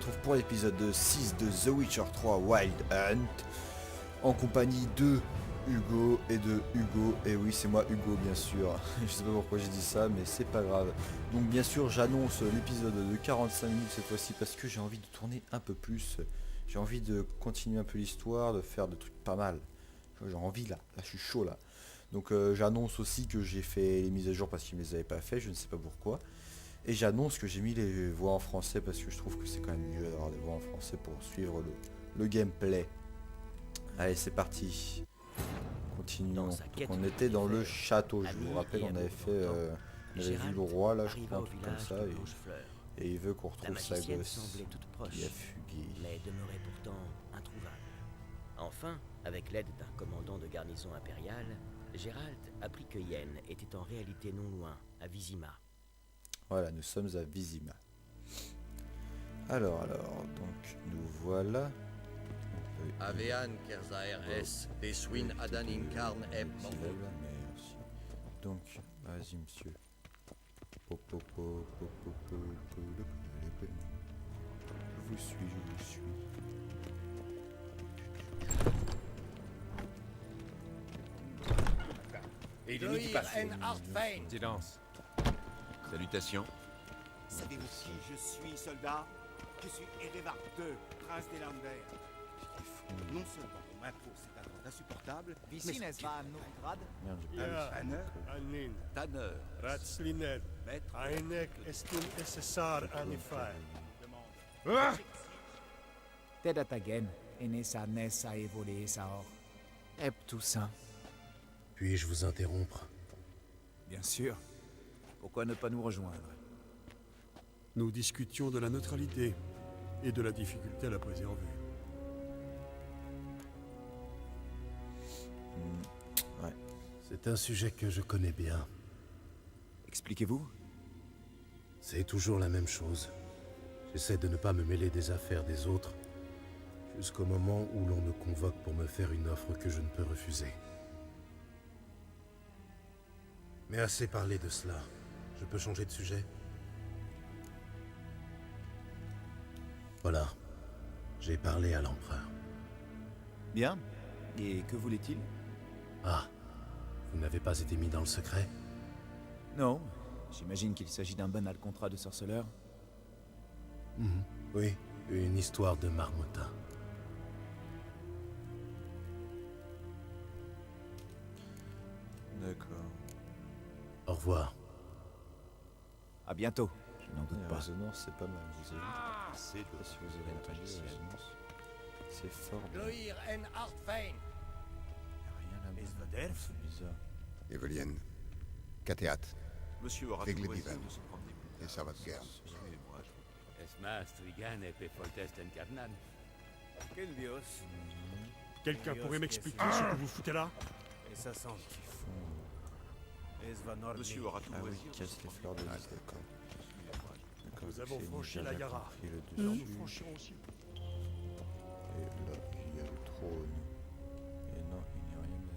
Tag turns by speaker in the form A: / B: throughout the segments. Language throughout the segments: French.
A: retrouve pour l'épisode 6 de The Witcher 3 Wild Hunt, en compagnie de Hugo et de Hugo. Et oui, c'est moi Hugo, bien sûr. Je sais pas pourquoi j'ai dit ça, mais c'est pas grave. Donc bien sûr, j'annonce l'épisode de 45 minutes cette fois-ci parce que j'ai envie de tourner un peu plus. J'ai envie de continuer un peu l'histoire, de faire des trucs pas mal. J'ai envie là, je suis chaud là. Donc j'annonce aussi que j'ai fait les mises à jour parce qu'ils ne les avaient pas fait, je ne sais pas pourquoi. Et j'annonce que j'ai mis les voix en français parce que je trouve que c'est quand même mieux d'avoir des voix en français pour suivre le gameplay. Allez, c'est parti. Continuons. Donc, on était dans le château, je vous rappelle, on avait fait, on avait vu le roi là, je crois, un truc comme ça, et il veut qu'on retrouve sa gosse qui a fugué.
B: Mais demeurait pourtant introuvable. Enfin, avec l'aide d'un commandant de garnison impériale, Gérald apprit que Yen était en réalité non loin, à Vizima.
A: Voilà, nous sommes à Vizima. Alors, donc nous voilà.
C: Avean Kerzaer S. Deswin Adan Incarn M.
A: Merci. Donc, vas-y monsieur. Je vous suis.
C: Et il est pas
D: Silence.
E: Salutations.
F: Savez-vous qui je suis, soldat? Je suis Erevar II, prince des Landers. Non seulement on m'impose cet attente insupportable, mais
A: Merde, j'ai pas
F: Tanner,
G: Anin,
E: Tanner.
G: Ratslinet,
F: maître,
G: Ainek estum SSR Anifai.
H: Tedatagen, Enesa Nessa Evole Saor. Eptusa.
I: Puis-je vous interrompre?
H: Bien sûr. Pourquoi ne pas nous rejoindre?
G: Nous discutions de la neutralité et de la difficulté à la préserver.
I: C'est un sujet que je connais bien.
H: Expliquez-vous?
I: C'est toujours la même chose. J'essaie de ne pas me mêler des affaires des autres, jusqu'au moment où l'on me convoque pour me faire une offre que je ne peux refuser. Mais assez parlé de cela. Je peux changer de sujet? Voilà. J'ai parlé à l'empereur.
H: Bien. Et que voulait-il?
I: Ah. Vous n'avez pas été mis dans le secret?
H: Non. J'imagine qu'il s'agit d'un banal contrat de sorceleur.
I: Oui. Une histoire de marmottin.
A: D'accord.
I: Au revoir.
H: À bientôt. Je n'en doute
A: La
H: pas.
A: résonance, c'est pas mal, vous avez vu.
E: C'est
A: Je sais pas si vous avez entendu la résonance. C'est fort. Il
C: Loir N. Artfein.
A: n'y a rien là-bas. C'est bizarre.
J: Evelienne, Catéat,
E: Monsieur aura
J: Réglez
E: tout loisir
J: Vivan.
E: de se prendre des
J: et ça va de guerre.
E: Suivez-moi,
D: Esmas Trigan et Pefoltest Encarnan.
G: Quelqu'un pourrait m'expliquer ce que vous foutez là?
E: Monsieur aura tout
A: Ah oui,
E: loisir de
A: casse
E: se
A: les
E: prendre
A: fleurs de
E: des
A: lys,
E: braises.
A: d'accord. D'accord,
G: Nous avons
A: c'est
G: franchi
A: Ninja,
G: la
A: j'ai
G: Yara.
A: compris le
G: Alors
A: dessus.
G: nous franchirons aussi.
A: Et là, il y a le trône. Et non, il n'y a rien à...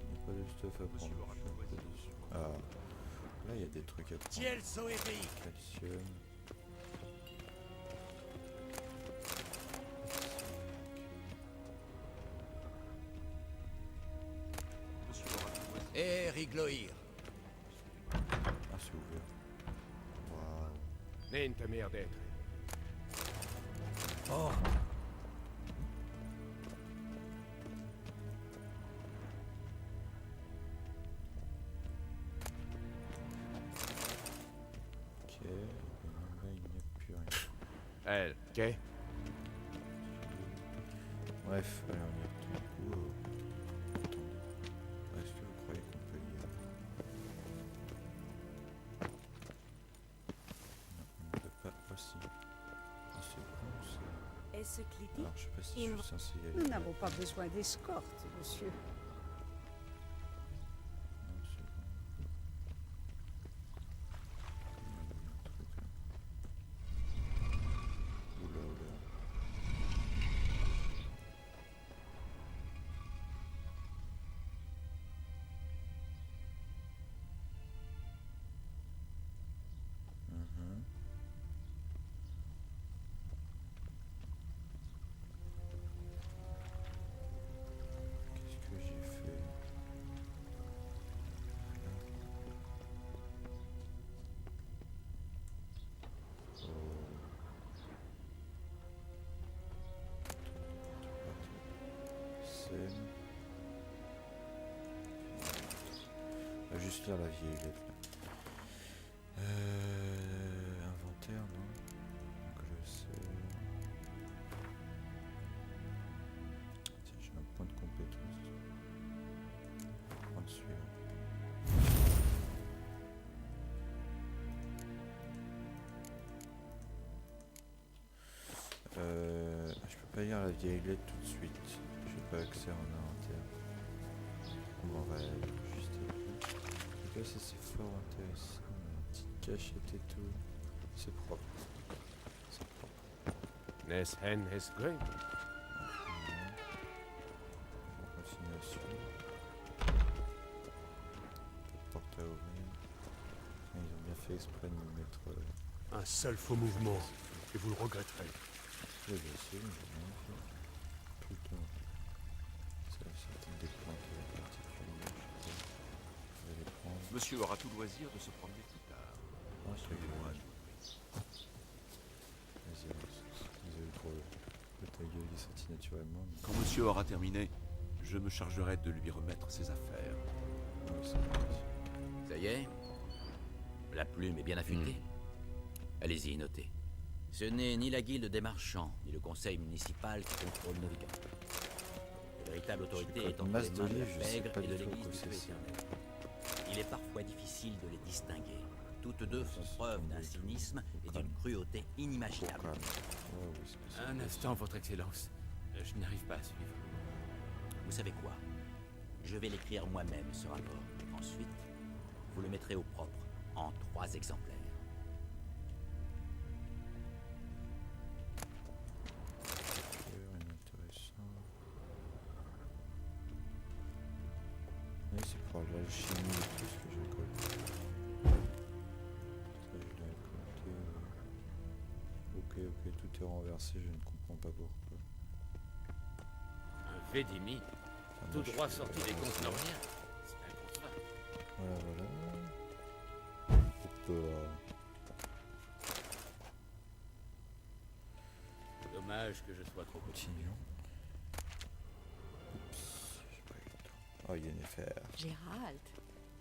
A: Il n'y a pas de stuff à
E: Monsieur
A: prendre.
E: aura tout loisir de se prendre.
A: Ah, là il y a des trucs à prendre.
C: Tiel Soeri.
A: Calcium.
E: Monsieur aura tout loisir.
C: Et Rigloir.
A: Ah, c'est ouvert. Waouh.
D: Nente merde.
A: Ok, et là il n'y a plus rien.
D: Elle, ok.
A: Bref, allez, on y retourne. Attends. Est-ce que vous croyez qu'on peut y aller? Non, on ne peut pas aussi. Ah, c'est bon ça.
K: Est-ce Cliti?
A: Alors, je sais pas si je suis censé y aller.
K: Nous n'avons pas besoin d'escorte, monsieur.
A: Non, c'est bon. Il y a un truc là. Oula, oula. scène. On va juste lire la vieille lettre là. Inventaire, non? Donc je sais. Tiens, j'ai un point de compétence. Point de suivant. Je peux pas lire la vieille lettre tout de suite. J'ai pas accès en inventaire. On va juste. En tout cas, ça c'est fort intéressant. Une petite cachette et tout. C'est propre. C'est propre.
D: Nes hen es great.
A: On va continuer à suivre. Porte à ouvrir. Ils ont bien fait exprès de nous mettre.
G: Un seul faux mouvement, et vous le regretterez.
A: Je vais essayer, mais j'ai rien fait. Plutôt. Ça, c'est peut-être des points particuliers. Je vais les prendre.
E: Monsieur aura tout loisir de se promener plus tard.
A: Ah, c'est
E: Suivez-moi.
A: Vas-y, désolé pour le ta gueule qui est sorti naturellement. Mais...
E: Quand monsieur aura terminé, je me chargerai de lui remettre ses affaires.
A: Ouais, c'est vrai.
L: Ça y est? La plume est bien affûtée. Allez-y, notez. Ce n'est ni la guilde des marchands, ni le conseil municipal qui contrôle nos villages. La véritable autorité est entre les mains de la pègre et de l'église du Dieu éternel. Il est parfois difficile de les distinguer. Toutes deux font preuve d'un cynisme et d'une cruauté inimaginable.
D: Un instant, votre excellence. Je n'arrive pas à suivre.
L: Vous savez quoi? Je vais l'écrire moi-même, ce rapport. Ensuite, vous le mettrez au propre, en 3 exemplaires.
A: Oui, c'est pour l'alchimie et tout ce que j'ai collecté. Ça, je l'ai collecté. Ok, tout est renversé, je ne comprends pas pourquoi.
D: Un Védimi, tout droit sorti des Contorniens. C'est inconcevable.
A: Voilà. Hop là.
D: Dommage que je sois trop
A: Continuons. Oups, j'ai pas eu le temps. Oh, Yennefer.
M: Gérald,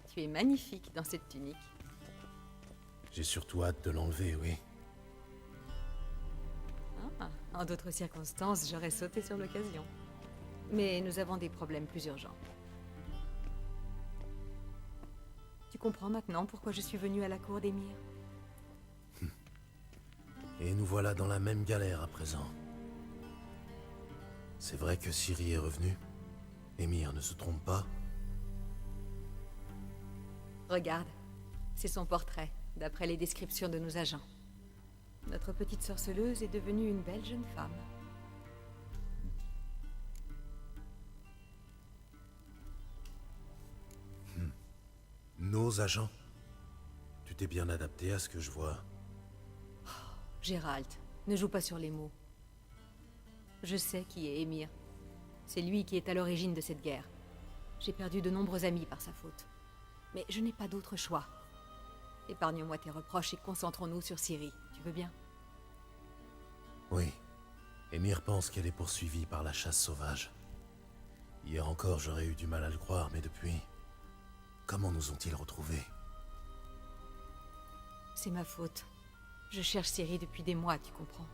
M: tu es magnifique dans cette tunique.
I: J'ai surtout hâte de l'enlever, oui.
M: Ah, en d'autres circonstances, j'aurais sauté sur l'occasion. Mais nous avons des problèmes plus urgents. Tu comprends maintenant pourquoi je suis venue à la cour d'Émir?
I: Et nous voilà dans la même galère à présent. C'est vrai que Ciri est revenue. Émir ne se trompe pas.
M: Regarde, c'est son portrait, d'après les descriptions de nos agents. Notre petite sorceleuse est devenue une belle jeune femme.
I: Nos agents? Tu t'es bien adapté à ce que je vois.
M: Gérald, ne joue pas sur les mots. Je sais qui est Émir. C'est lui qui est à l'origine de cette guerre. J'ai perdu de nombreux amis par sa faute. Mais je n'ai pas d'autre choix. Épargne-moi tes reproches et concentrons-nous sur Ciri. Tu veux bien?
I: Oui. Émir pense qu'elle est poursuivie par la chasse sauvage. Hier encore, j'aurais eu du mal à le croire, mais depuis... Comment nous ont-ils retrouvés?
M: C'est ma faute. Je cherche Ciri depuis des mois, tu comprends.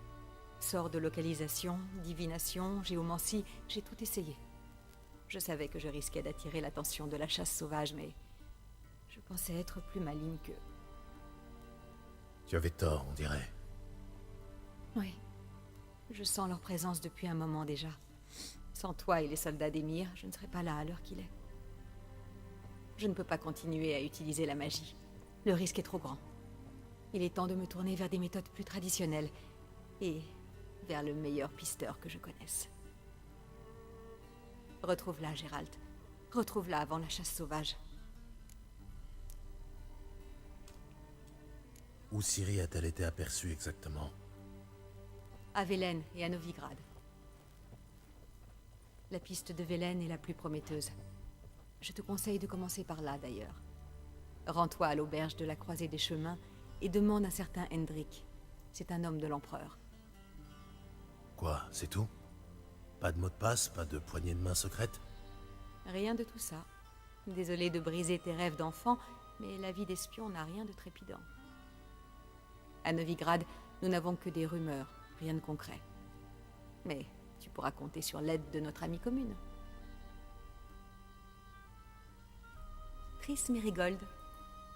M: Sort de localisation, divination, géomancie, j'ai tout essayé. Je savais que je risquais d'attirer l'attention de la chasse sauvage, mais... je pensais être plus maligne qu'eux.
I: Tu avais tort, on dirait.
M: Oui. Je sens leur présence depuis un moment déjà. Sans toi et les soldats d'Émir, je ne serais pas là à l'heure qu'il est. Je ne peux pas continuer à utiliser la magie. Le risque est trop grand. Il est temps de me tourner vers des méthodes plus traditionnelles et vers le meilleur pisteur que je connaisse. Retrouve-la, Gérald. Retrouve-la avant la chasse sauvage.
I: Où Ciri a-t-elle été aperçue exactement?
M: À Velen et à Novigrad. La piste de Velen est la plus prometteuse. Je te conseille de commencer par là, d'ailleurs. Rends-toi à l'auberge de la Croisée des Chemins et demande un certain Hendrik. C'est un homme de l'Empereur.
I: Quoi, c'est tout? Pas de mot de passe, pas de poignée de main secrète?
M: Rien de tout ça. Désolé de briser tes rêves d'enfant, mais la vie d'espion n'a rien de trépidant. À Novigrad, nous n'avons que des rumeurs, rien de concret. Mais tu pourras compter sur l'aide de notre amie commune. Triss Merigold.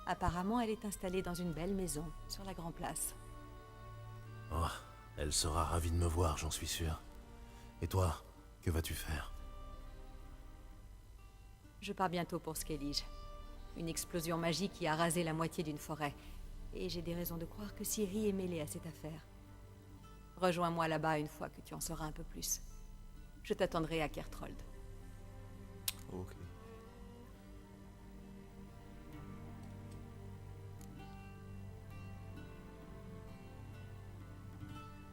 M: Apparemment, elle est installée dans une belle maison, sur la Grand Place.
I: Oh, elle sera ravie de me voir, j'en suis sûr. Et toi, que vas-tu faire?
M: Je pars bientôt pour Skellige. Une explosion magique qui a rasé la moitié d'une forêt. Et j'ai des raisons de croire que Ciri est mêlée à cette affaire. Rejoins-moi là-bas une fois que tu en sauras un peu plus. Je t'attendrai à Kertrold.
A: Ok.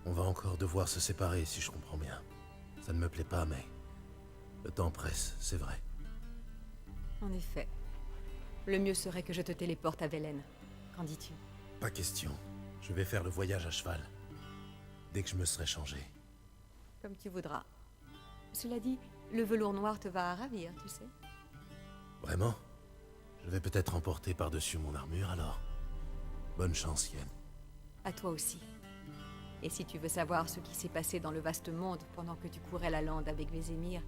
I: On va encore devoir se séparer, si je comprends bien. Ça ne me plaît pas, mais... le temps presse, c'est vrai.
M: En effet. Le mieux serait que je te téléporte à Velen. Qu'en dis-tu?
I: Pas question. Je vais faire le voyage à cheval. Dès que je me serai changé.
M: Comme tu voudras. Cela dit, le velours noir te va à ravir, tu sais.
I: Vraiment? Je vais peut-être emporter par-dessus mon armure, alors. Bonne chance, Yen.
M: À toi aussi. Et si tu veux savoir ce qui s'est passé dans le vaste monde pendant que tu courais la lande avec Vézémir,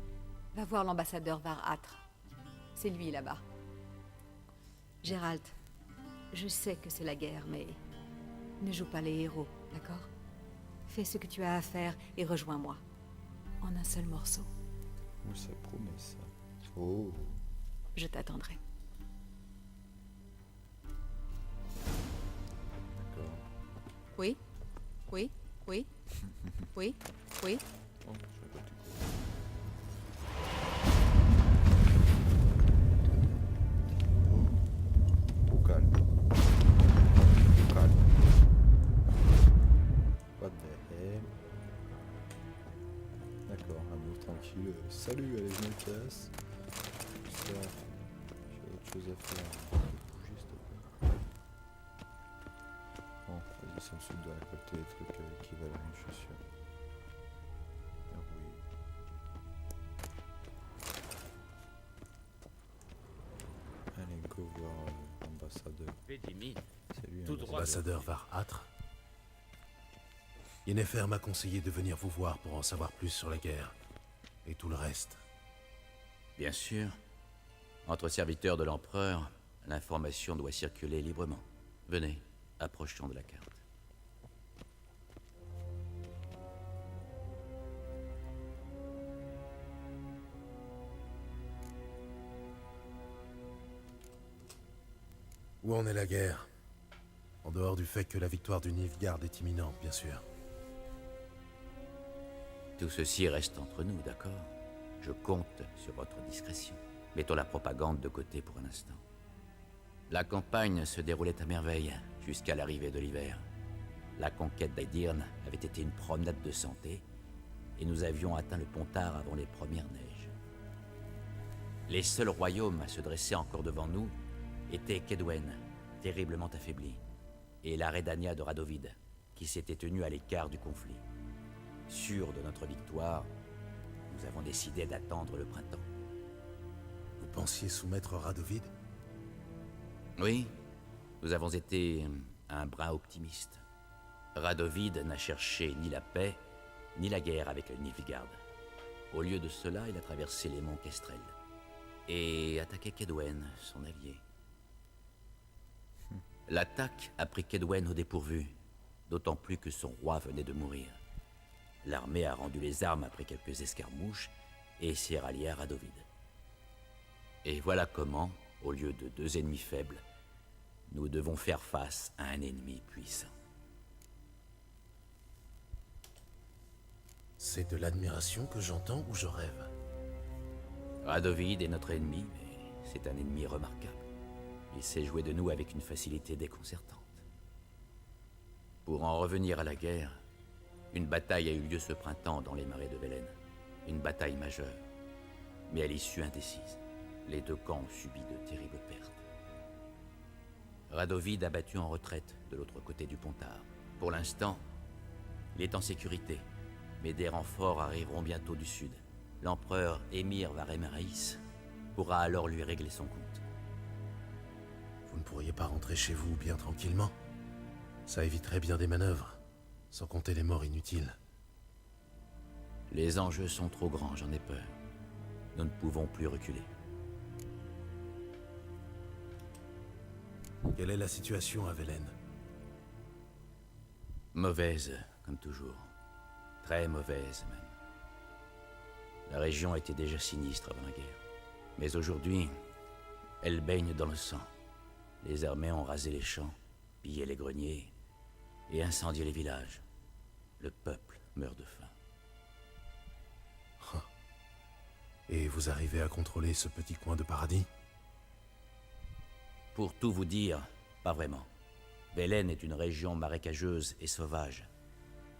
M: va voir l'ambassadeur Var-Atre. C'est lui là-bas. Gérald, je sais que c'est la guerre, mais ne joue pas les héros, d'accord? Fais ce que tu as à faire et rejoins-moi. En un seul morceau.
A: Où ça promet ça? Oh.
M: Je t'attendrai.
A: D'accord.
M: Oui? Oui? Oui? Oui? Oui?
A: Oh, je sais pas du coup. Au calme. Au calme. What the hell? D'accord, amour tranquille. Salut, allez, je me casse. Ça, j'ai autre chose à faire. Bouger, s'il te plaît. Bon, vas-y, ça me saoule de récolter des trucs équivalents, je suis sûr. Ah oui. Allez, go voir l'ambassadeur.
D: Védimir,
A: Salut,
D: tout droit.
I: Ambassadeur Var-Atre. Yennefer m'a conseillé de venir vous voir pour en savoir plus sur la guerre. Et tout le reste.
L: Bien sûr. Entre serviteurs de l'empereur, l'information doit circuler librement. Venez, approchons de la carte.
I: Où en est la guerre? En dehors du fait que la victoire du Nilfgaard est imminente, bien sûr.
L: Tout ceci reste entre nous, d'accord? Je compte sur votre discrétion. Mettons la propagande de côté pour un instant. La campagne se déroulait à merveille, jusqu'à l'arrivée de l'hiver. La conquête d'Aedirn avait été une promenade de santé, et nous avions atteint le Pontard avant les premières neiges. Les seuls royaumes à se dresser encore devant nous étaient Kaedwen, terriblement affaibli, et la Redania de Radovid, qui s'était tenue à l'écart du conflit. Sûrs de notre victoire, nous avons décidé d'attendre le printemps.
I: Vous pensiez soumettre Radovid?
L: Oui, nous avons été un brin optimistes. Radovid n'a cherché ni la paix, ni la guerre avec le Nilfgaard. Au lieu de cela, il a traversé les monts Kestrel et attaqué Kaedwen, son allié. L'attaque a pris Kaedwen au dépourvu, d'autant plus que son roi venait de mourir. L'armée a rendu les armes après quelques escarmouches et s'est ralliée à Radovid. Et voilà comment, au lieu de deux ennemis faibles, nous devons faire face à un ennemi puissant.
I: C'est de l'admiration que j'entends ou je rêve?
L: Radovid est notre ennemi, mais c'est un ennemi remarquable. Il sait jouer de nous avec une facilité déconcertante. Pour en revenir à la guerre, une bataille a eu lieu ce printemps dans les marais de Velen. Une bataille majeure, mais à l'issue indécise. Les deux camps ont subi de terribles pertes. Radovid a battu en retraite de l'autre côté du Pontard. Pour l'instant, il est en sécurité, mais des renforts arriveront bientôt du sud. L'empereur Émir Varemaraïs pourra alors lui régler son compte.
I: Vous ne pourriez pas rentrer chez vous bien tranquillement? Ça éviterait bien des manœuvres, sans compter les morts inutiles.
L: Les enjeux sont trop grands, j'en ai peur. Nous ne pouvons plus reculer.
I: Quelle est la situation à Velen?
L: Mauvaise, comme toujours. Très mauvaise, même. La région était déjà sinistre avant la guerre. Mais aujourd'hui, elle baigne dans le sang. Les armées ont rasé les champs, pillé les greniers et incendié les villages. Le peuple meurt de faim.
I: Et vous arrivez à contrôler ce petit coin de paradis?
L: Pour tout vous dire, pas vraiment. Velen est une région marécageuse et sauvage.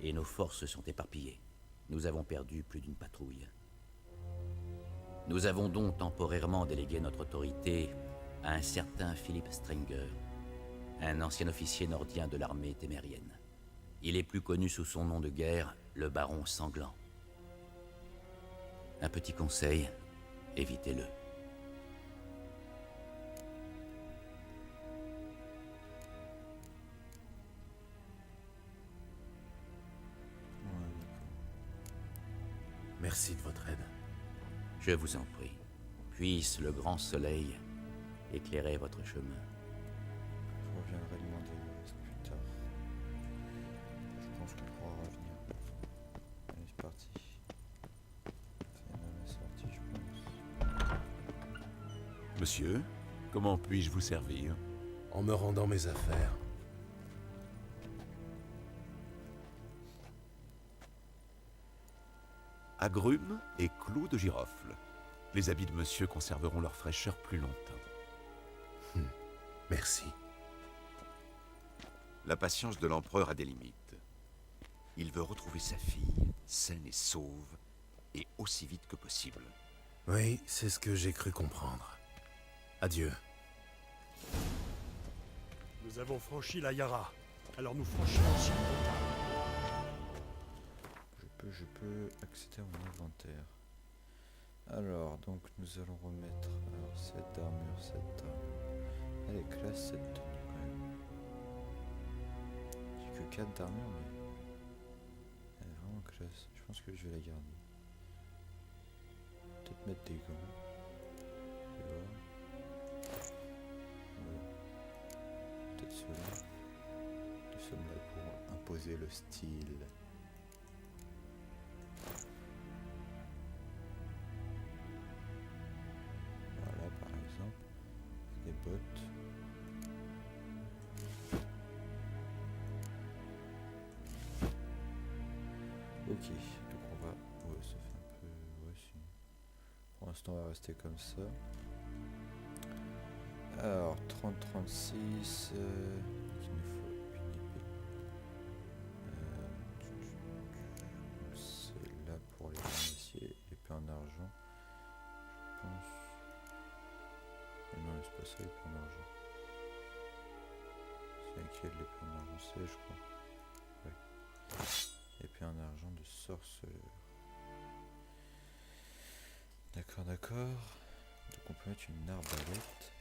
L: Et nos forces sont éparpillées. Nous avons perdu plus d'une patrouille. Nous avons donc temporairement délégué notre autorité à un certain Philippe Strenger, un ancien officier nordien de l'armée témérienne. Il est plus connu sous son nom de guerre, le Baron Sanglant. Un petit conseil, évitez-le.
I: Merci de votre aide.
L: Je vous en prie. Puisse le grand soleil éclairer votre chemin.
A: Je reviendrai demander le reste plus tard. Je pense qu'on pourra revenir. Allez, c'est parti. C'est même la sortie, je pense.
E: Monsieur, comment puis-je vous servir?
I: En me rendant mes affaires.
E: Agrumes et clous de girofle. Les habits de monsieur conserveront leur fraîcheur plus longtemps.
I: Merci.
F: La patience de l'empereur a des limites. Il veut retrouver sa fille, saine et sauve, et aussi vite que possible.
I: Oui, c'est ce que j'ai cru comprendre. Adieu.
G: Nous avons franchi la Yara. Alors nous franchirons aussi le Bretagne.
A: Je peux accéder à mon inventaire. Alors, donc nous allons remettre cette armure, cette armure. Elle est classe cette tenue quand même. J'ai que 4 d'armure mais elle est vraiment classe. Je pense que je vais la garder. Peut-être mettre des gants. Je vais voir. Voilà. Peut-être ceux-là. Nous sommes là pour imposer le style. Voilà par exemple. Des bottes. Ok, donc on va... Ouais, ça fait un peu... Ouais, si. Pour l'instant on va rester comme ça. Alors, 30-36... il nous faut une épée. C'est là pour les acier, l'épée en argent. Je pense... Non, c'est pas ça, l'épée en argent. C'est laquelle l'épée en argent? C'est, je crois. Ouais. Épée en argent de sorceleur. D'accord, d'accord. Donc on peut mettre une arbalète.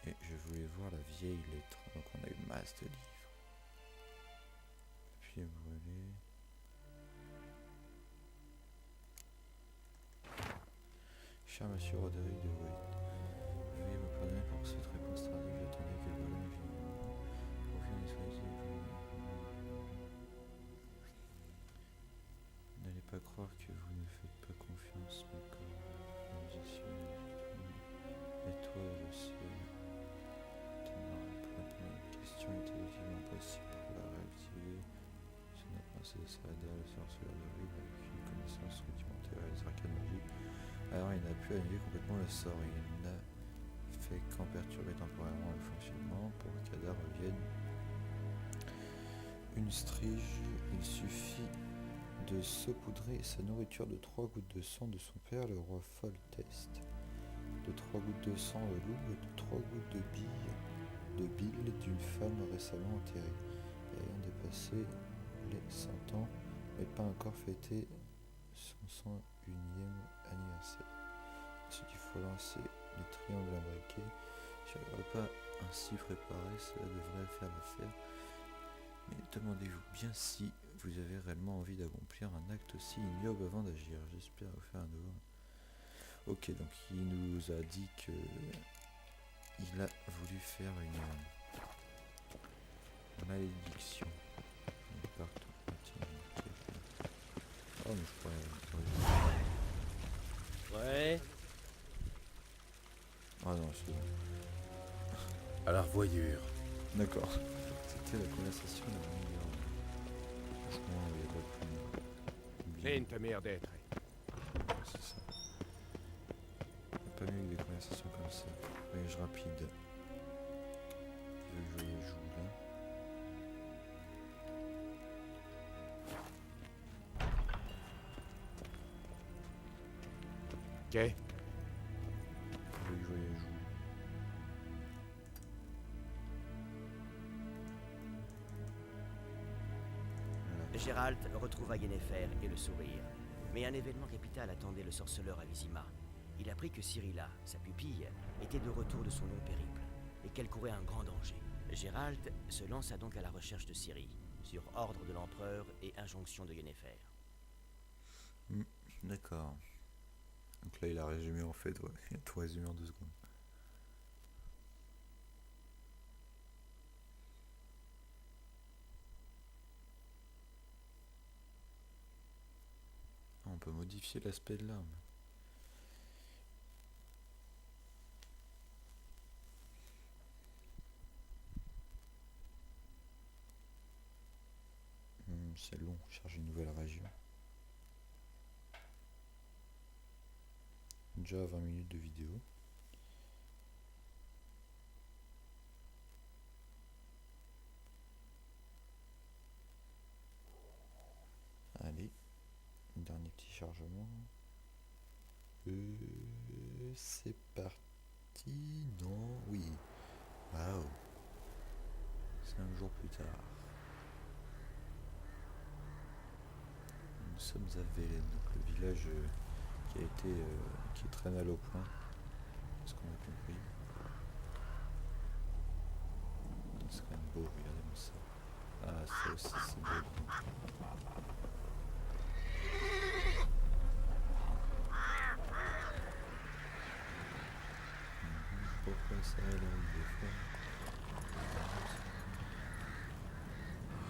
A: Et je voulais voir la vieille lettre. Donc on a une masse de livres. Puis brûler. Cher monsieur Roderick de White, veuillez me pardonner pour cette réponse tardive. J'attendais que le voleur n'allez pas croire que vous ne faites pas confiance, mais comme musicien, et toi, je sais, pour répondre à une question intelligemment possible pour la réactiver. C'est la princesse Ada, le sorceleur de Rive, avec une connaissance rudimentaire des arcanes magiques. Alors il n'a pu annuler complètement le sort, il n'a fait qu'en perturber temporairement le fonctionnement. Pour que Kada revienne une strige, il suffit de saupoudrer sa nourriture de 3 gouttes de sang de son père, le roi Foltest, de 3 gouttes de sang le loup et de 3 gouttes de bile d'une femme récemment enterrée. ayant dépassé les 100 ans, mais pas encore fêté son 101e anniversaire. Ensuite, il faut lancer les triangles imbriqués. Si le repas ainsi préparé, cela devrait faire l'affaire. Mais demandez-vous bien si vous avez réellement envie d'accomplir un acte aussi ignoble avant d'agir. J'espère vous faire un devoir. Ok, donc il nous a dit que il a voulu faire une malédiction. Partout. Oh, mais je pourrais...
D: Ouais.
A: Ah non, c'est bon.
I: À la revoyure.
A: D'accord. C'était la conversation de la meilleure. Franchement, il n'y a pas plus...
D: Lane ta mère d'être.
A: C'est ça. Il n'y a pas mieux que des conversations comme ça. Voyage rapide. Il veut que je joue là.
D: Ok.
A: Il veut que je joue.
B: Geralt retrouva Yennefer et le sourire. Mais un événement capital attendait le sorceleur à Vizima. Il apprit que Cyrilla, sa pupille, était de retour de son long périple, et qu'elle courait un grand danger. Geralt se lança donc à la recherche de Ciri, sur ordre de l'empereur et injonction de Yennefer.
A: D'accord. Donc là, il a résumé en fait, ouais. Il a tout résumé en 2 secondes. On peut modifier l'aspect de l'arme. C'est long, charge une nouvelle région. Déjà 20 minutes de vidéo. Allez, dernier petit chargement. C'est parti. Non, oui. Waouh. 5 jours plus tard. Nous sommes à Velen, donc le village qui a été qui est très mal au point. Ce qu'on a compris. C'est quand même beau, regardez-moi ça. Ah, ça aussi c'est beau. Pourquoi ça là des fois?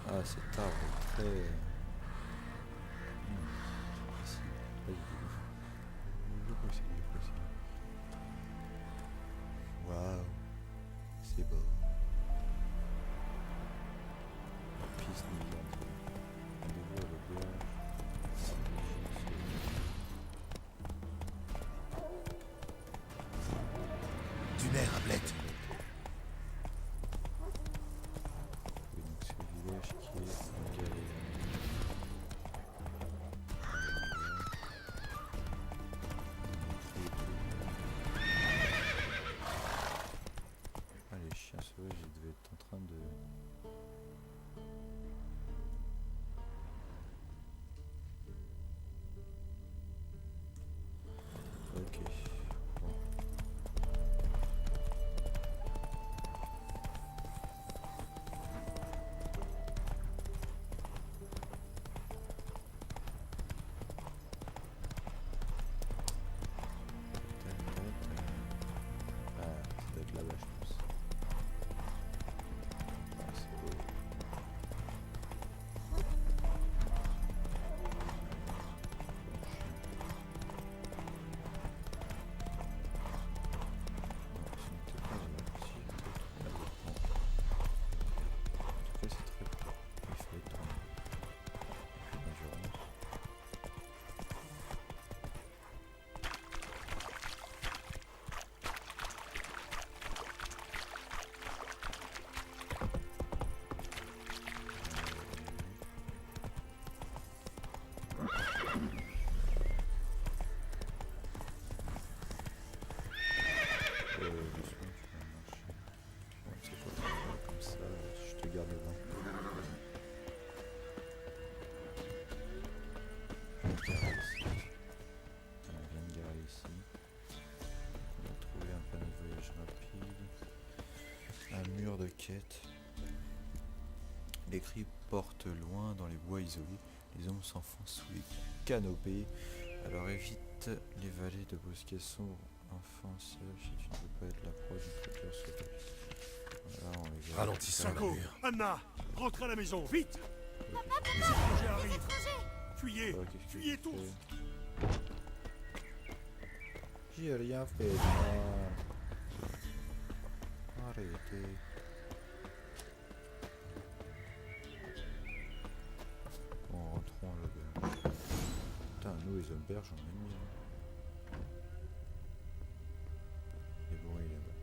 A: Ah, cet arbre est très... Waouh, c'est beau. La piste navigante. Rendez-vous à l'auberge.
J: Du nerf, Ablette.
A: Oui, donc c'est le village qui est en galère. garer ici. On vient de garer ici. On a trouvé un panneau de voyage rapide. Un mur de quête. Les cris portent loin dans les bois isolés. Les hommes s'enfoncent sous les canopées. Alors évite les vallées de bosquets sombres. Enfant seul, si tu ne veux pas être la proie d'une créature sauvage. Voilà, on les voit.
I: Ralentissons la
G: Sanko,
I: mur.
G: Anna, rentrez à la maison, vite!
N: Papa,
G: Les étrangers arrivent! Fuyez!
A: Ouais, qu'est-ce que
G: Fuyez
A: j'ai
G: tous!
A: fait? J'ai rien fait, non. Arrêtez. Bon, rentrons là. Putain, nous les hommes berges, on a mis. Les bruits là-bas.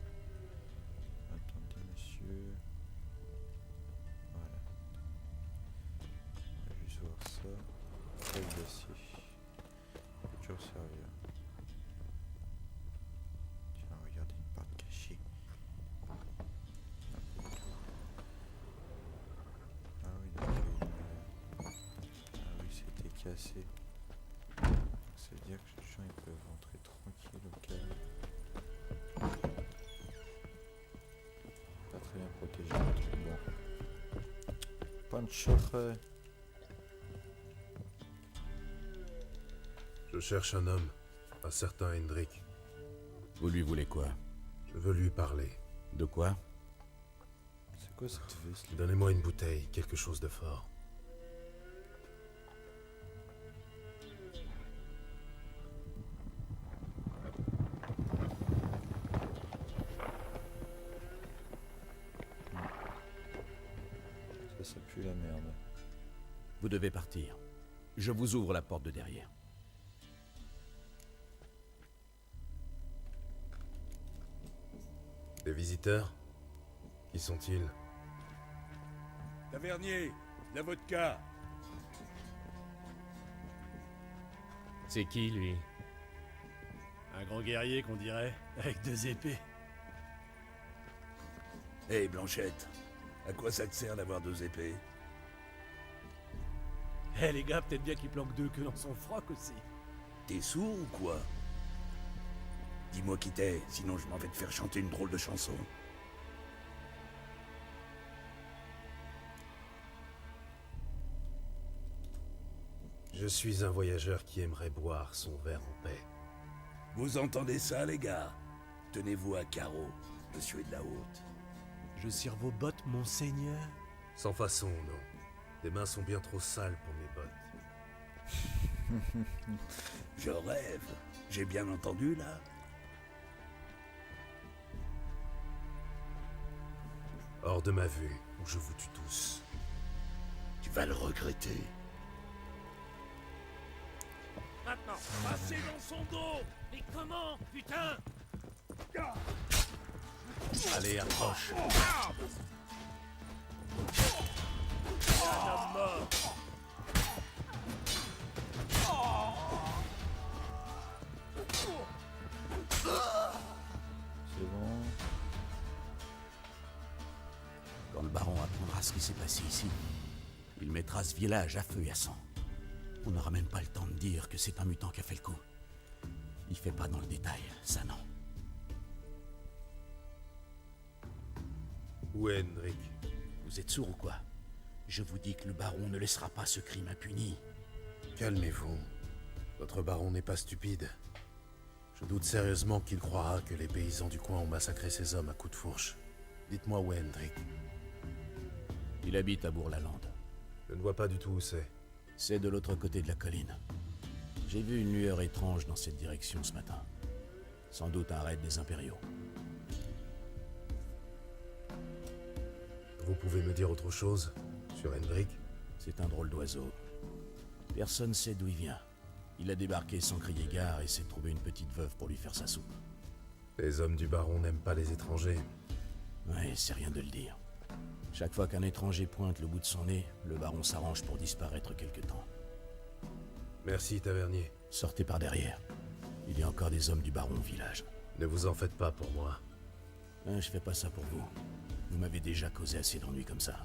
A: Attendez, monsieur. Voilà. On va juste voir ça. Feuille d'acier. Ça peut toujours servir. Tiens, regardez une porte cachée. Ah oui, d'accord. Ah oui, c'était cassé. Ça veut dire que les gens ils peuvent rentrer tranquille au calme. Pas très bien protégé le truc. Bon. Puncher.
I: Je cherche un homme, un certain Hendrik.
O: Vous lui voulez quoi?
I: Je veux lui parler.
O: De quoi?
A: C'est quoi cette veste?
I: Donnez-moi une bouteille, quelque chose de fort.
A: Ça pue la merde.
O: Vous devez partir. Je vous ouvre la porte de derrière.
I: Des visiteurs? Qui sont-ils?
D: Tavernier, la vodka.
P: C'est qui, lui? Un grand guerrier, qu'on dirait, avec 2 épées.
Q: Hé, Blanchette, à quoi ça te sert d'avoir 2 épées?
P: Eh les gars, peut-être bien qu'il planque 2 queues dans son froc aussi.
Q: T'es sourd ou quoi? Dis-moi qui t'es, sinon je m'en vais te faire chanter une drôle de chanson.
I: Je suis un voyageur qui aimerait boire son verre en paix.
Q: Vous entendez ça, les gars? Tenez-vous à carreau, monsieur est de la haute.
P: Je cire vos bottes, monseigneur?
I: Sans façon, non. Tes mains sont bien trop sales pour mes bottes.
Q: Je rêve. J'ai bien entendu, là?
I: Hors de ma vue, ou je vous tue tous.
Q: Tu vas le regretter.
D: Maintenant, passez dans son dos. Mais comment, putain?
O: Allez, approche.
D: Un homme mort.
A: C'est bon.
O: Quand le baron apprendra ce qui s'est passé ici, il mettra ce village à feu et à sang. On n'aura même pas le temps de dire que c'est un mutant qui a fait le coup. Il fait pas dans le détail, ça non.
I: Où est Hendrik?
O: Vous êtes sourd ou quoi? Je vous dis que le baron ne laissera pas ce crime impuni.
I: Calmez-vous. Votre baron n'est pas stupide. Je doute sérieusement qu'il croira que les paysans du coin ont massacré ces hommes à coups de fourche. Dites-moi où est Hendrik.
O: Il habite à Bourg-la-Lande.
I: Je ne vois pas du tout où c'est.
O: C'est de l'autre côté de la colline. J'ai vu une lueur étrange dans cette direction ce matin. Sans doute un raid des impériaux.
I: Vous pouvez me dire autre chose sur Hendrik?
O: C'est un drôle d'oiseau. Personne sait d'où il vient. Il a débarqué sans crier gare et s'est trouvé une petite veuve pour lui faire sa soupe.
I: Les hommes du baron n'aiment pas les étrangers.
O: Ouais, c'est rien de le dire. Chaque fois qu'un étranger pointe le bout de son nez, le baron s'arrange pour disparaître quelque temps.
I: Merci, tavernier.
O: Sortez par derrière. Il y a encore des hommes du baron au village.
I: Ne vous en faites pas pour moi.
O: Je fais pas ça pour vous. Vous m'avez déjà causé assez d'ennuis comme ça.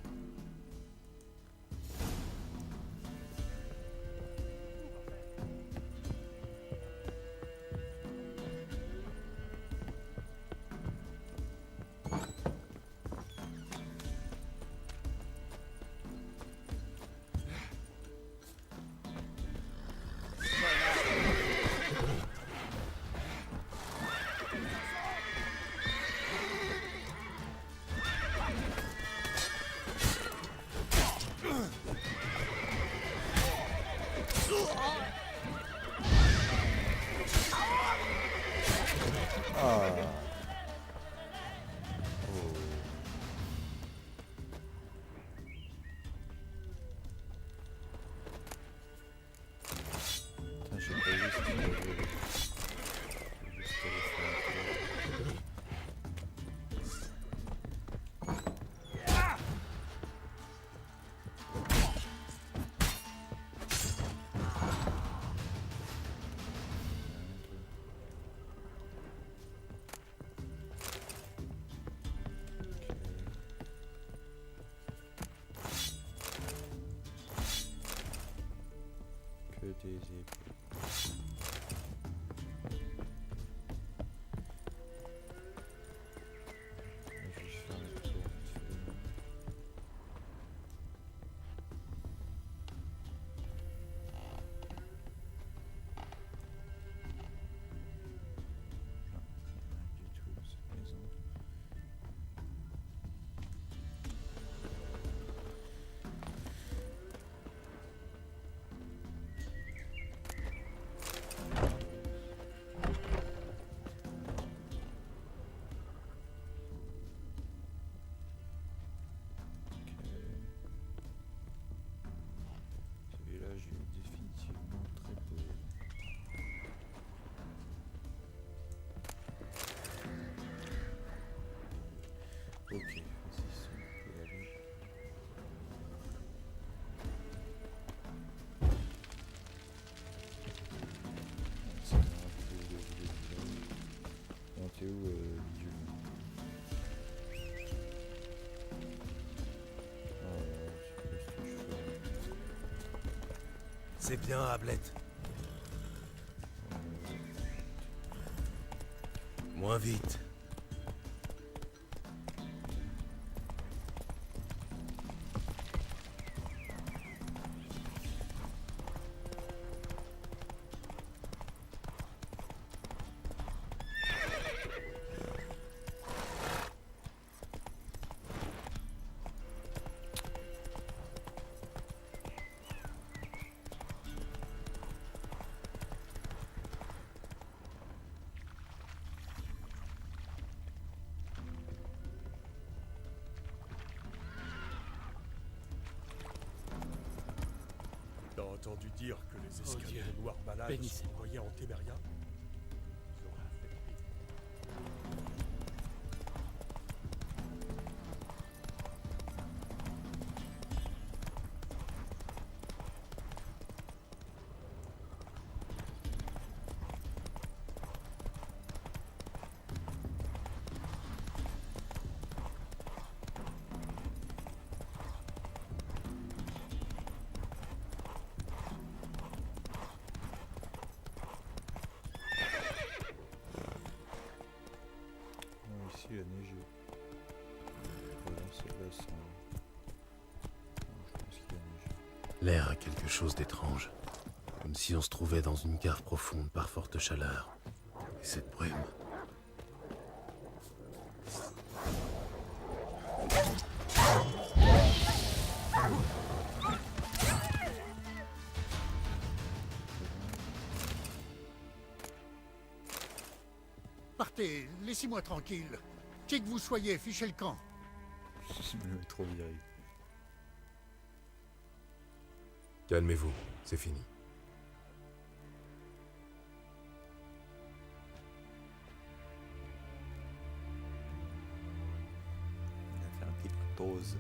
A: Ah. Oh. Putain, j'ai pas vu ce qu'il y avait. J'ai juste allé faire un tour. Que des épées. Je vais faire le tour vite fait. Non, rien du tout, cette maison. Ce village est définitivement très beau. Ok, vas-y, si on peut aller. C'est un peu le village. On t'es où, Dieu?
J: C'est bien, Ablette. Moins vite.
G: T'as entendu dire que les
P: Oh
G: escadrons
P: Dieu,
G: noirs malades
P: bénisse.
G: sont envoyés en Téméria? Ils auraient affecté.
A: Non, ici il a neigé. Voilà, c'est là sans. Non, je pense qu'il a neigé.
I: L'air a quelque chose d'étrange. Comme si on se trouvait dans une cave profonde par forte chaleur. Et cette brume.
C: Partez, laissez-moi tranquille. Qui que vous soyez, fichez le camp.
A: Je me mets trop viril.
I: Calmez-vous, c'est fini.
A: Il a fait un petit pause.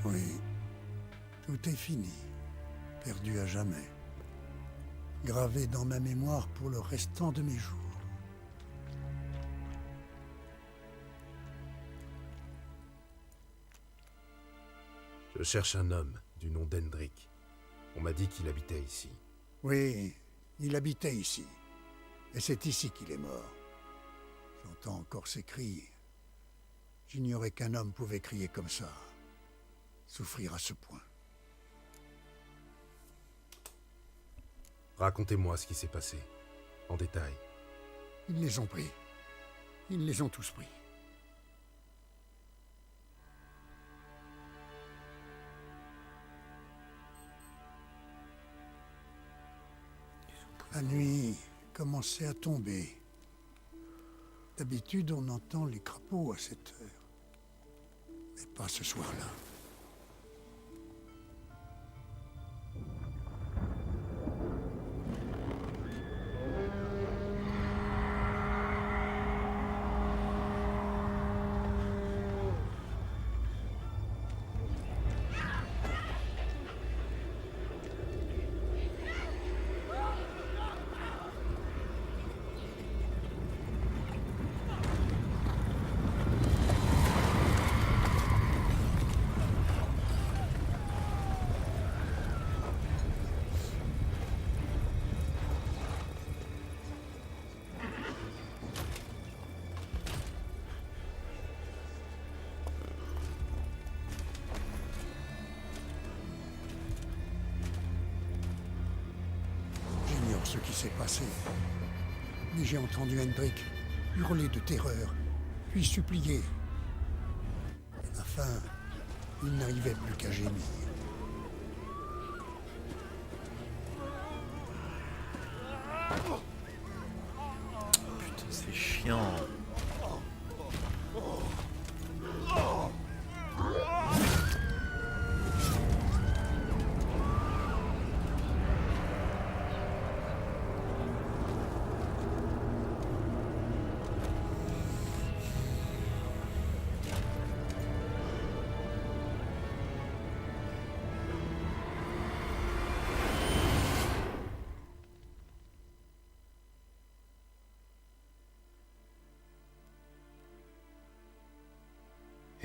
C: Oui, tout est fini. Perdu à jamais. Gravé dans ma mémoire pour le restant de mes jours.
I: Je cherche un homme du nom d'Hendrik. On m'a dit qu'il habitait ici.
C: Oui, il habitait ici. Et c'est ici qu'il est mort. J'entends encore ses cris. J'ignorais qu'un homme pouvait crier comme ça. Souffrir à ce point.
I: Racontez-moi ce qui s'est passé, en détail.
C: Ils les ont pris. Ils les ont tous pris. La nuit commençait à tomber. D'habitude, on entend les crapauds à cette heure. Mais pas ce soir-là. J'ignore ce qui s'est passé, mais j'ai entendu Hendrik hurler de terreur, puis supplier. À la fin, il n'arrivait plus qu'à gémir.
A: Putain, c'est chiant.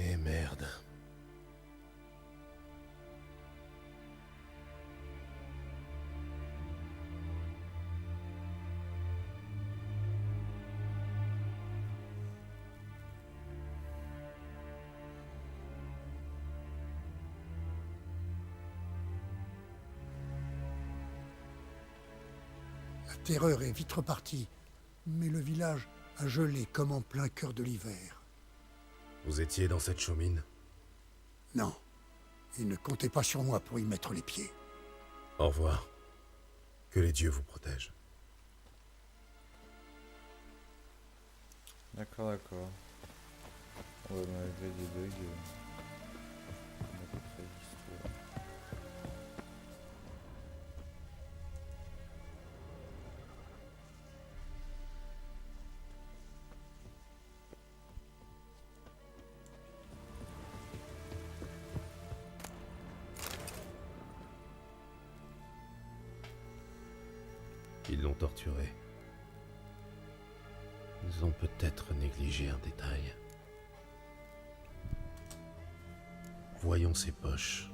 I: Eh merde.
C: La terreur est vite repartie, mais le village a gelé comme en plein cœur de l'hiver.
I: Vous étiez dans cette chaumine?
C: Non, et ne comptez pas sur moi pour y mettre les pieds.
I: Au revoir. Que les dieux vous protègent.
A: D'accord, d'accord. Ouais, malgré des bugs, on a à peu près l'histoire.
I: Ils l'ont torturé. Ils ont peut-être négligé un détail. Voyons ses poches.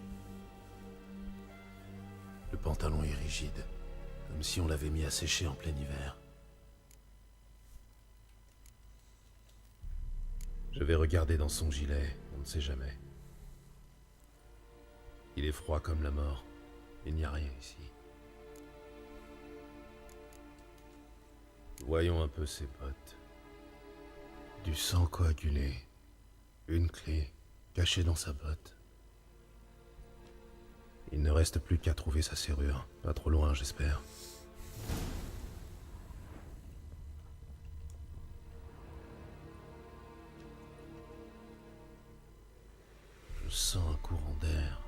I: Le pantalon est rigide, comme si on l'avait mis à sécher en plein hiver. Je vais regarder dans son gilet, on ne sait jamais. Il est froid comme la mort. Il n'y a rien ici. Voyons un peu ses bottes. Du sang coagulé. Une clé cachée dans sa botte. Il ne reste plus qu'à trouver sa serrure. Pas trop loin, j'espère. Je sens un courant d'air.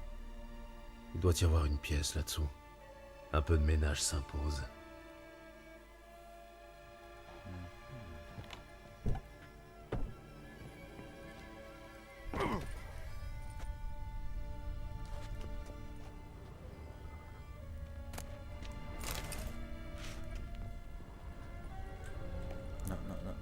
I: Il doit y avoir une pièce là-dessous. Un peu de ménage s'impose.
A: Non, non, non.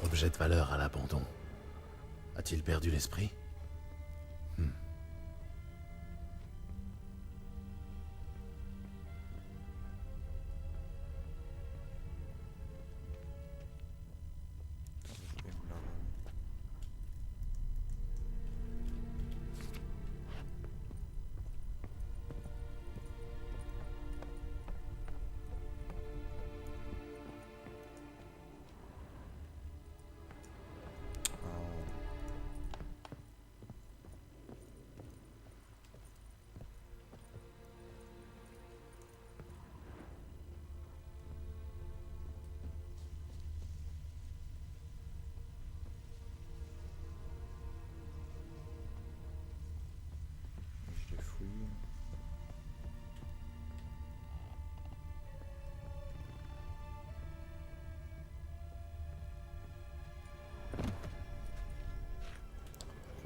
I: Objet de valeur à l'abandon. A-t-il perdu l'esprit?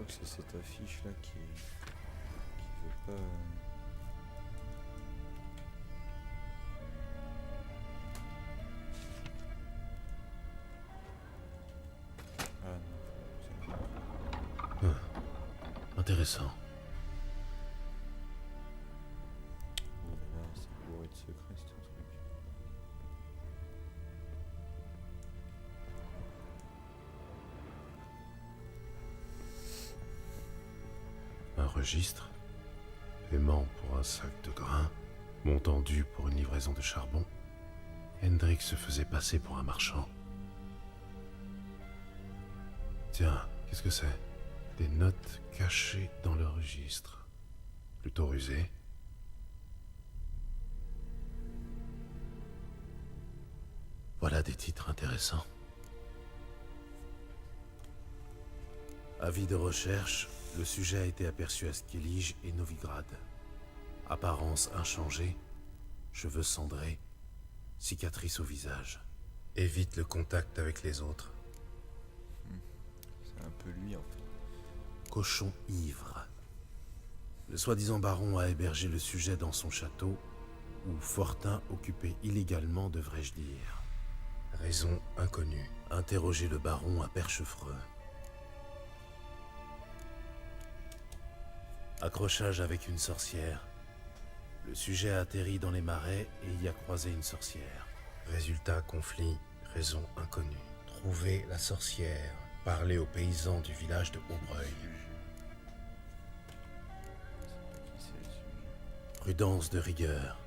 A: que c'est cette affiche là qui veut pas...
I: Intéressant.
A: Là, c'est bourré de secrets, ce truc.
I: Un registre. Paiement pour un sac de grains. Montant dû pour une livraison de charbon. Hendrik se faisait passer pour un marchand. Tiens, qu'est-ce que c'est? Des notes cachées dans le registre. Plutôt rusé. Voilà des titres intéressants. Avis de recherche, le sujet a été aperçu à Skellige et Novigrad. Apparence inchangée, cheveux cendrés, cicatrices au visage. Évite le contact avec les autres.
A: C'est un peu lui en fait.
I: Cochon ivre. Le soi-disant baron a hébergé le sujet dans son château, où Fortin occupé illégalement, devrais-je dire. Raison inconnue. Interroger le baron à Perchefreux. Accrochage avec une sorcière. Le sujet a atterri dans les marais et y a croisé une sorcière. Résultat conflit, raison inconnue. Trouver la sorcière. Parler aux paysans du village de Aubreuil. Prudence de rigueur.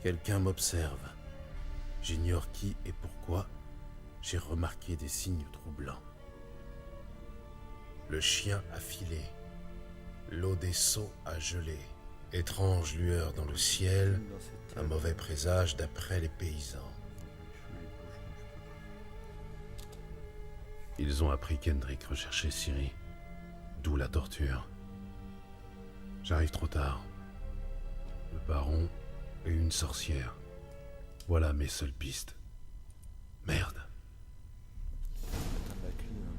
I: Quelqu'un m'observe. J'ignore qui et pourquoi. J'ai remarqué des signes troublants. Le chien a filé. L'eau des seaux a gelé. Étrange lueur dans le ciel. Un mauvais présage d'après les paysans. Ils ont appris qu'Hendrik recherchait Ciri. D'où la torture. J'arrive trop tard. Le baron et une sorcière. Voilà mes seules pistes. Merde.
A: Attends la clé, hein.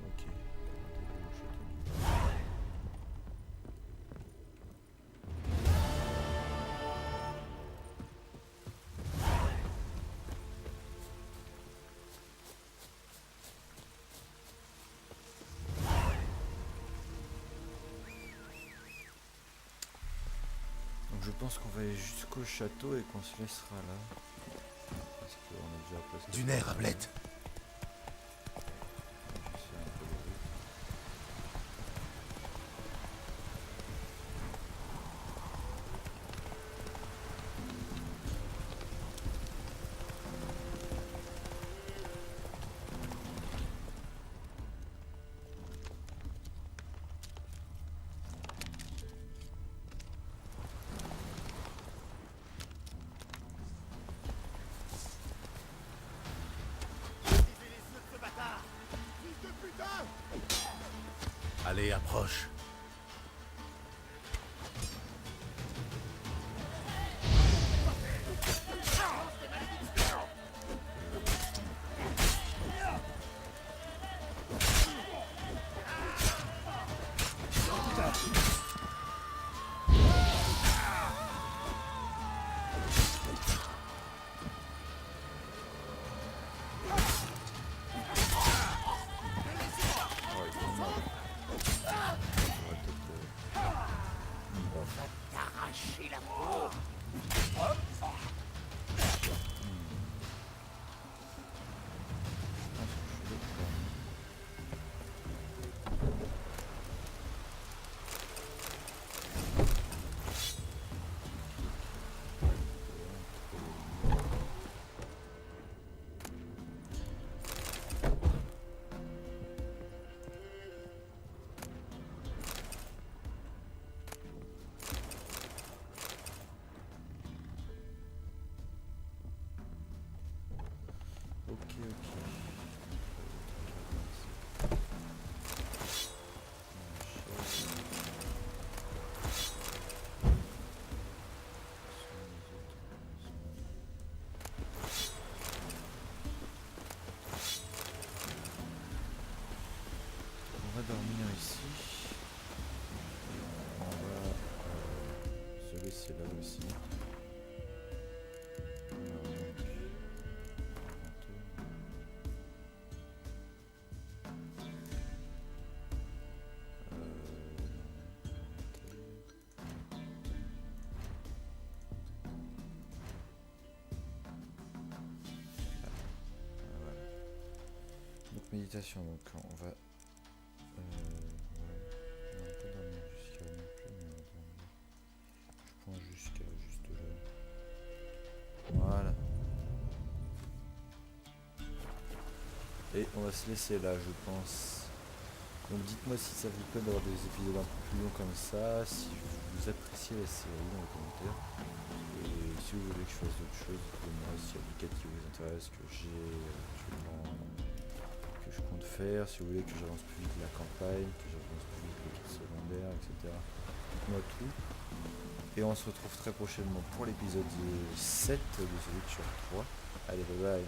A: Ok. Donc je pense qu'on va aller jusqu'au château et qu'on se laissera là. Parce qu'on est déjà presque...
J: Du nerf, Ablette.
I: Allez, approche.
F: T'arracher la peau.
A: dormir ici. On va se laisser là aussi. Alors, donc, voilà. Donc méditation, donc on va on va pas dormir jusqu'à non plus, mais on va dormir. Je prends jusqu'à juste là. Voilà. Et on va se laisser là, je pense. Donc dites-moi si ça vous plaît d'avoir des épisodes un peu plus longs comme ça, si vous appréciez la série dans les commentaires. Et si vous voulez que je fasse d'autres choses, dites-moi s'il y a des quêtes qui vous intéressent, que je compte faire, si vous voulez que j'avance plus vite la campagne, que j'avance plus vite les quêtes secondaires, etc. Dites-moi tout. Et on se retrouve très prochainement pour l'épisode 7 de The Witcher 3. Allez, bye bye.